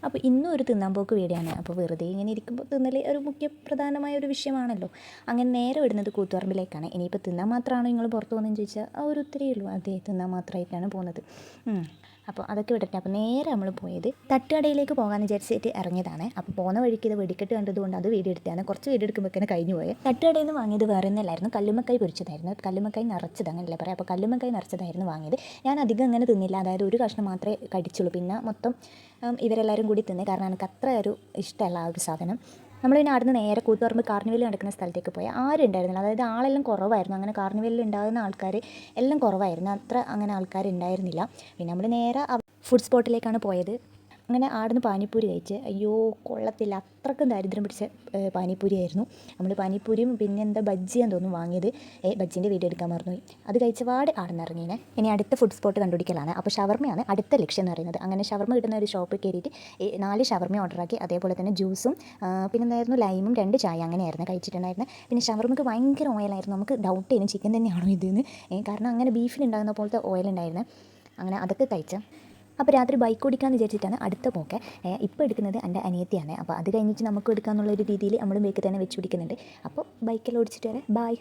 അപ്പോൾ ഇന്നും ഒരു തിന്നാൻ പോക്ക് വീഡിയോയാണ്. അപ്പോൾ വെറുതെ ഇങ്ങനെ ഇരിക്കുമ്പോൾ തിന്നൽ ഒരു പ്രധാനമായ ഒരു വിഷയമാണല്ലോ. അങ്ങനെ നേരെ വിടുന്നത് കൂത്തുപറമ്പിലേക്കാണ്. ഇനിയിപ്പോൾ തിന്നാൻ മാത്രമാണോ നിങ്ങൾ പുറത്ത് പോകുന്നതെന്ന് ചോദിച്ചാൽ ആ ഒരു ഉത്തരവേ ഉള്ളൂ, അതെ തിന്നാൻ മാത്രമായിട്ടാണ് പോകുന്നത്. അപ്പോൾ അതൊക്കെ വിടട്ടെ. അപ്പോൾ നേരെ നമ്മൾ പോയത് തട്ടുകടയിലേക്ക് പോകാമെന്ന് വിചാരിച്ചിട്ട് ഇറങ്ങിയതാണ്. അപ്പോൾ പോകുന്ന വഴിക്ക് ഇത് വെടിക്കെട്ട് കണ്ടതുകൊണ്ട് അത് വീഡിയോ എടുത്താണ്. കുറച്ച് വീഡിയോ എടുക്കുമ്പോഴേക്കാണ് കഴിഞ്ഞു പോയത്. തട്ടുകടയിൽ നിന്ന് വാങ്ങിയത് വേറെ ഒന്നല്ലായിരുന്നു, കല്ലുമ്മക്കായ് പൊരിച്ചതായിരുന്നു. കല്ലുമ്മക്കായ് നിറച്ചത് അങ്ങനെയല്ലേ പറയാം. അപ്പോൾ കല്ലുമ്മക്കായ് നിറച്ചതായിരുന്നു വാങ്ങിയത്. ഞാൻ അധികം അങ്ങനെ തിന്നില്ല, അതായത് ഒരു കഷ്ണം മാത്രമേ കടിച്ചുള്ളൂ. പിന്നെ മൊത്തം ഇവരെല്ലാവരും കൂടി തിന്നേ, കാരണം എനിക്ക് അത്ര ഒരു ഇഷ്ടമല്ല ആ ഒരു സാധനം. നമ്മൾ പിന്നെ അവിടുന്ന് നേരെ കൂത്തുപറമ്പ് കാർണിവൽ നടക്കുന്ന സ്ഥലത്തേക്ക് പോയി. ആരും ഉണ്ടായിരുന്നില്ല, അതായത് ആളെല്ലാം കുറവായിരുന്നു. അങ്ങനെ കാർണിവലിൽ ഉണ്ടാകുന്ന ആൾക്കാർ എല്ലാം കുറവായിരുന്നു, അത്ര അങ്ങനെ ആൾക്കാർ ഉണ്ടായിരുന്നില്ല. പിന്നെ നമ്മൾ നേരെ ഫുഡ് സ്പോട്ടിലേക്കാണ് പോയത്. അങ്ങനെ ആടുന്ന് പാനിപ്പൂരി കഴിച്ച്, അയ്യോ കൊള്ളത്തില്ല, അത്രക്കും ദരിദ്രം പിടിച്ച പാനിപ്പൂരി ആയിരുന്നു. നമ്മൾ പാനിപ്പൂരിയും പിന്നെ എന്താ ബജ്ജിയാന്ന് തോന്നുന്നു വാങ്ങിയത്. ബജ്ജിൻ്റെ വീഡിയോ എടുക്കാൻ മറന്നുപോയി. അത് കഴിച്ചപാട് ആടുന്ന് ഇറങ്ങിനെ. ഇനി അടുത്ത ഫുഡ് സ്പോട്ട് കണ്ടുപിടിക്കലാണ്. അപ്പോൾ ഷവർമ്മയാണ് അടുത്ത ലക്ഷ്യം എന്ന് പറയുന്നത്. അങ്ങനെ ഷവർമ്മ കിട്ടുന്ന ഒരു ഷോപ്പിൽ കയറിയിട്ട് 4 ഷവർമ്മ ഓർഡറാക്കി. അതേപോലെ തന്നെ ജ്യൂസും പിന്നെ എന്തായിരുന്നു ലൈമും 2 ചായ അങ്ങനെയായിരുന്നു കഴിച്ചിട്ടുണ്ടായിരുന്നത്. പിന്നെ ഷവർമ്മക്ക് ഭയങ്കര ഓയിലായിരുന്നു. നമുക്ക് ഡൗട്ട് ചെയ്യുന്നു ചിക്കൻ തന്നെയാണോ ഇതെന്ന്, കാരണം അങ്ങനെ ബീഫിലുണ്ടാകുന്ന പോലത്തെ ഓയിലുണ്ടായിരുന്നു. അങ്ങനെ അതൊക്കെ കഴിച്ച. അപ്പോൾ രാത്രി ബൈക്ക് ഓടിക്കാമെന്ന് വിചാരിച്ചിട്ടാണ് അടുത്ത പോക്കെ. ഇപ്പോൾ എടുക്കുന്നത് എൻ്റെ അനിയത്തിയാണ്. അപ്പോൾ അത് കഴിഞ്ഞിട്ട് നമുക്ക് എടുക്കാമെന്നുള്ളൊരു രീതിയിൽ നമ്മൾ ബൈക്ക് തന്നെ വെച്ച് പിടിക്കുന്നുണ്ട്. അപ്പോൾ ബൈക്കെല്ലാം ഓടിച്ചിട്ട് വരെ ബായ്.